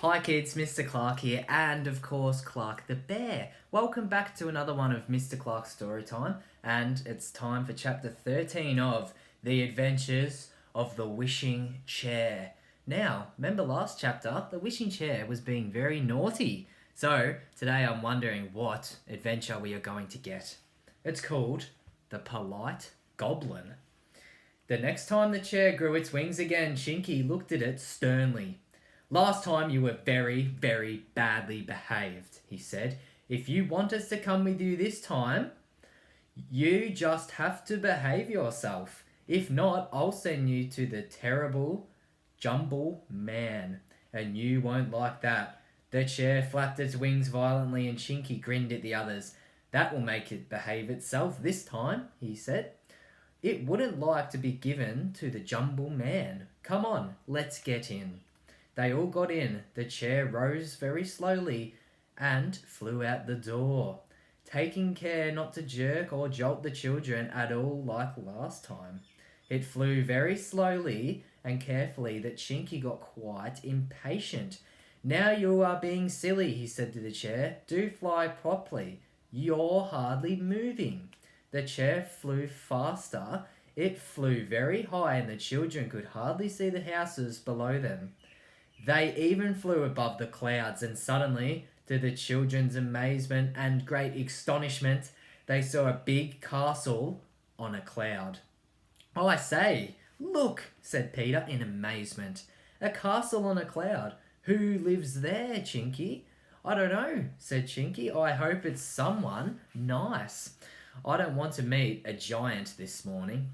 Hi kids, Mr. Clark here, and of course Clark the Bear. Welcome back to another one of Mr. Clark's Storytime, and it's time for chapter 13 of The Adventures of the Wishing Chair. Now, remember last chapter, the wishing chair was being very naughty. So, today I'm wondering what adventure we are going to get. It's called The Polite Goblin. The next time the chair grew its wings again, Chinky looked at it sternly. "Last time you were very, very badly behaved," he said. "If you want us to come with you this time, you just have to behave yourself. If not, I'll send you to the terrible Jumble Man, and you won't like that." The chair flapped its wings violently and Chinky grinned at the others. "That will make it behave itself this time," he said. "It wouldn't like to be given to the Jumble Man. Come on, let's get in." They all got in. The chair rose very slowly and flew out the door, taking care not to jerk or jolt the children at all like last time. It flew very slowly and carefully that Chinky got quite impatient. "Now you are being silly," he said to the chair. "Do fly properly. You're hardly moving." The chair flew faster. It flew very high and the children could hardly see the houses below them. They even flew above the clouds, and suddenly, to the children's amazement and great astonishment, they saw a big castle on a cloud. "Oh, I say, look," said Peter in amazement. "A castle on a cloud. Who lives there, Chinky?" "I don't know," said Chinky. "I hope it's someone nice. I don't want to meet a giant this morning."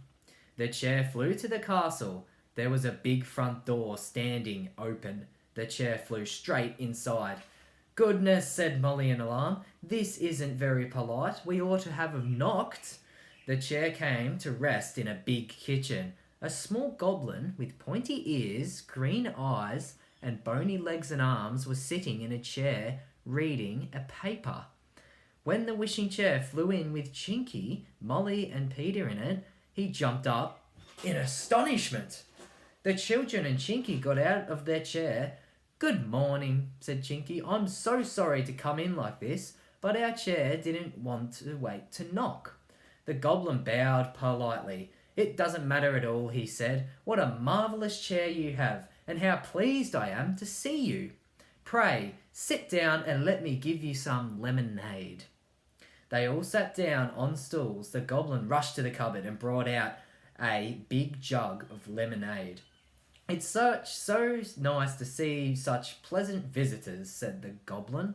The chair flew to the castle. There was a big front door standing open. The chair flew straight inside. "Goodness," said Molly in alarm. "This isn't very polite. We ought to have knocked." The chair came to rest in a big kitchen. A small goblin with pointy ears, green eyes, and bony legs and arms was sitting in a chair reading a paper. When the wishing chair flew in with Chinky, Molly, and Peter in it, he jumped up in astonishment. The children and Chinky got out of their chair. "Good morning," said Chinky. "I'm so sorry to come in like this, but our chair didn't want to wait to knock." The goblin bowed politely. "It doesn't matter at all," he said. "What a marvellous chair you have, and how pleased I am to see you. Pray, sit down and let me give you some lemonade." They all sat down on stools. The goblin rushed to the cupboard and brought out a big jug of lemonade. "It's so nice to see such pleasant visitors," said the goblin,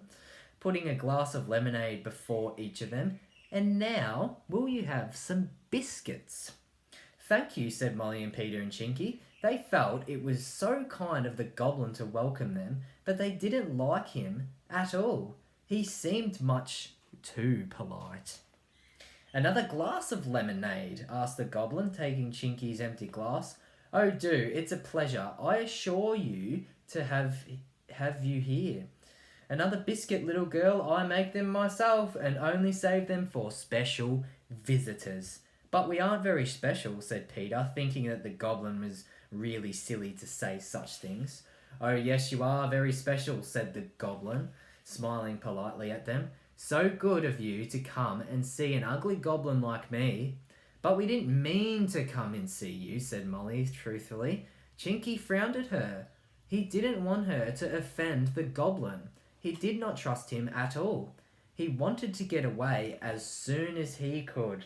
putting a glass of lemonade before each of them. "And now, will you have some biscuits?" "Thank you," said Molly and Peter and Chinky. They felt it was so kind of the goblin to welcome them, but they didn't like him at all. He seemed much too polite. "Another glass of lemonade?" asked the goblin, taking Chinky's empty glass. "Oh, do. It's a pleasure. I assure you to have you here." "Another biscuit, little girl. I make them myself and only save them for special visitors." "But we aren't very special," said Peter, thinking that the goblin was really silly to say such things. "Oh, yes, you are very special," said the goblin, smiling politely at them. "So good of you to come and see an ugly goblin like me." "But we didn't mean to come and see you," said Molly truthfully. Chinky frowned at her. He didn't want her to offend the goblin. He did not trust him at all. He wanted to get away as soon as he could.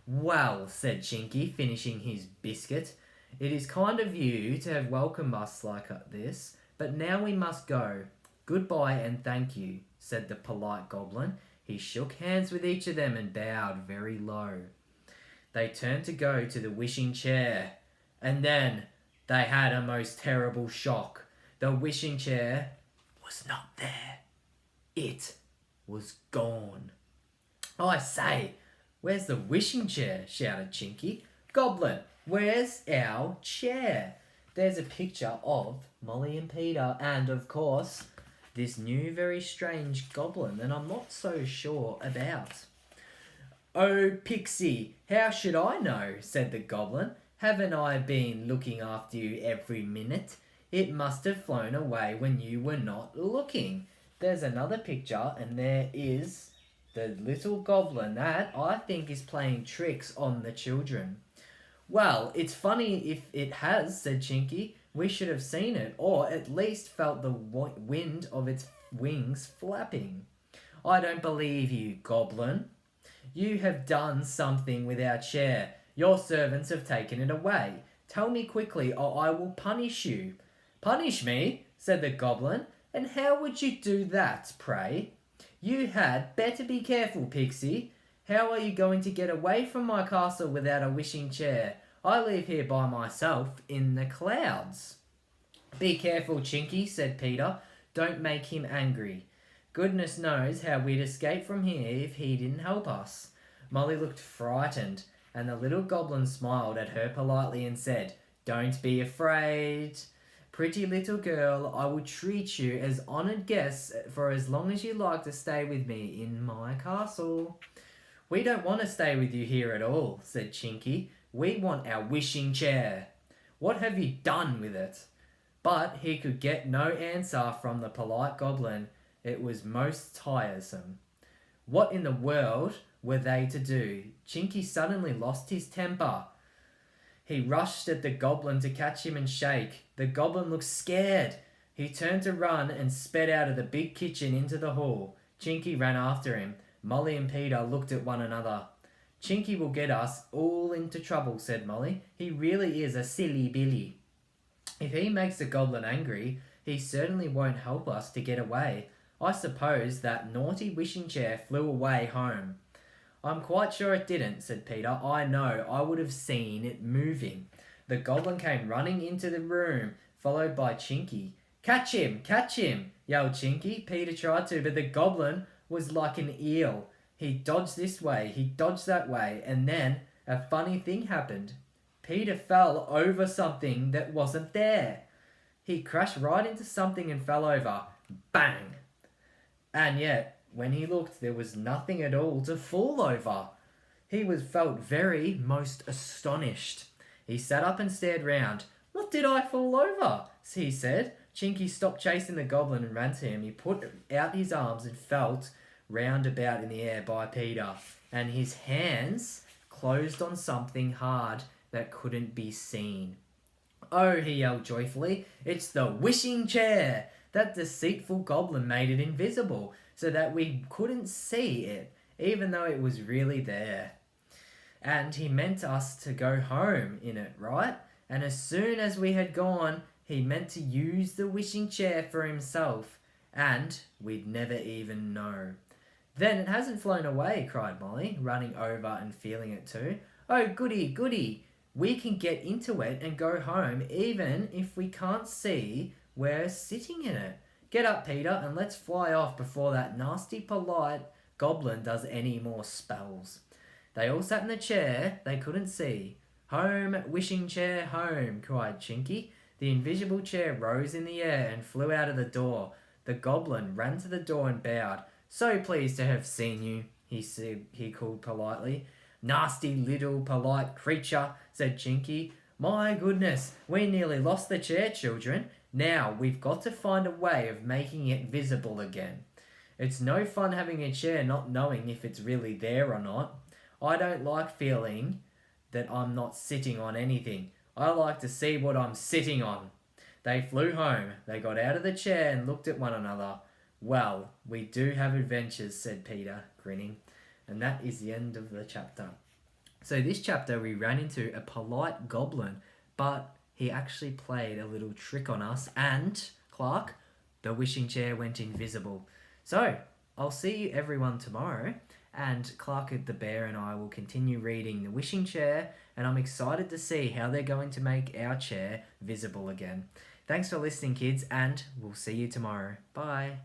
"Well," said Chinky, finishing his biscuit, "it is kind of you to have welcomed us like this, but now we must go. Goodbye and thank you," said the polite goblin. He shook hands with each of them and bowed very low. They turned to go to the wishing chair, and then they had a most terrible shock. The wishing chair was not there. It was gone. "I say, where's the wishing chair?" shouted Chinky. "Goblin, where's our chair?" There's a picture of Molly and Peter and, of course, this new very strange goblin that I'm not so sure about. "Oh, Pixie, how should I know?" said the goblin. "Haven't I been looking after you every minute? It must have flown away when you were not looking. There's another picture, and there is the little goblin that I think is playing tricks on the children. Well, it's funny if it has, said Chinky. We should have seen it, or at least felt the wind of its wings flapping. I don't believe you, goblin. You have done something with our chair. Your servants have taken it away. Tell me quickly, or I will punish you. Punish me? Said the goblin. And how would you do that, pray? You had better be careful, Pixie. How are you going to get away from my castle without a wishing chair? I live here by myself in the clouds. Be careful, Chinky, said Peter. Don't make him angry. Goodness knows how we'd escape from here if he didn't help us. Molly looked frightened, and the little goblin smiled at her politely and said, Don't be afraid. Pretty little girl, I will treat you as honoured guests for as long as you like to stay with me in my castle. We don't want to stay with you here at all, said Chinky. We want our wishing chair. What have you done with it? But he could get no answer from the polite goblin. It was most tiresome. What in the world were they to do? Chinky suddenly lost his temper. He rushed at the goblin to catch him and shake. The goblin looked scared. He turned to run and sped out of the big kitchen into the hall. Chinky ran after him. Molly and Peter looked at one another. Chinky will get us all into trouble, said Molly. He really is a silly Billy. If he makes the goblin angry, he certainly won't help us to get away. I suppose that naughty wishing chair flew away home. I'm quite sure it didn't, said Peter. I know, I would have seen it moving. The goblin came running into the room, followed by Chinky. Catch him! Catch him! Yelled Chinky. Peter tried to, but the goblin was like an eel. He dodged this way, he dodged that way, and then a funny thing happened. Peter fell over something that wasn't there. He crashed right into something and fell over. Bang! And yet, when he looked, there was nothing at all to fall over. He felt very most astonished. He sat up and stared round. What did I fall over? He said. Chinky stopped chasing the goblin and ran to him. He put out his arms and felt round about in the air by Peter, and his hands closed on something hard that couldn't be seen. Oh, he yelled joyfully, it's the wishing chair! That deceitful goblin made it invisible, so that we couldn't see it, even though it was really there. And he meant us to go home in it, right? And as soon as we had gone, he meant to use the wishing chair for himself, and we'd never even know. Then it hasn't flown away, cried Molly, running over and feeling it too. Oh, goody, goody! We can get into it and go home even if we can't see we're sitting in it. Get up, Peter, and let's fly off before that nasty, polite goblin does any more spells. They all sat in the chair they couldn't see. Home, wishing chair, home, cried Chinky. The invisible chair rose in the air and flew out of the door. The goblin ran to the door and bowed. So pleased to have seen you, he said. He called politely. Nasty little polite creature, said Chinky. My goodness, we nearly lost the chair, children. Now we've got to find a way of making it visible again. It's no fun having a chair not knowing if it's really there or not. I don't like feeling that I'm not sitting on anything. I like to see what I'm sitting on. They flew home. They got out of the chair and looked at one another. Well, we do have adventures, said Peter, grinning. And that is the end of the chapter. So this chapter we ran into a polite goblin, but he actually played a little trick on us, and, Clark, the wishing chair went invisible. So, I'll see you everyone tomorrow, and Clark the bear and I will continue reading The Wishing Chair, and I'm excited to see how they're going to make our chair visible again. Thanks for listening, kids, and we'll see you tomorrow. Bye.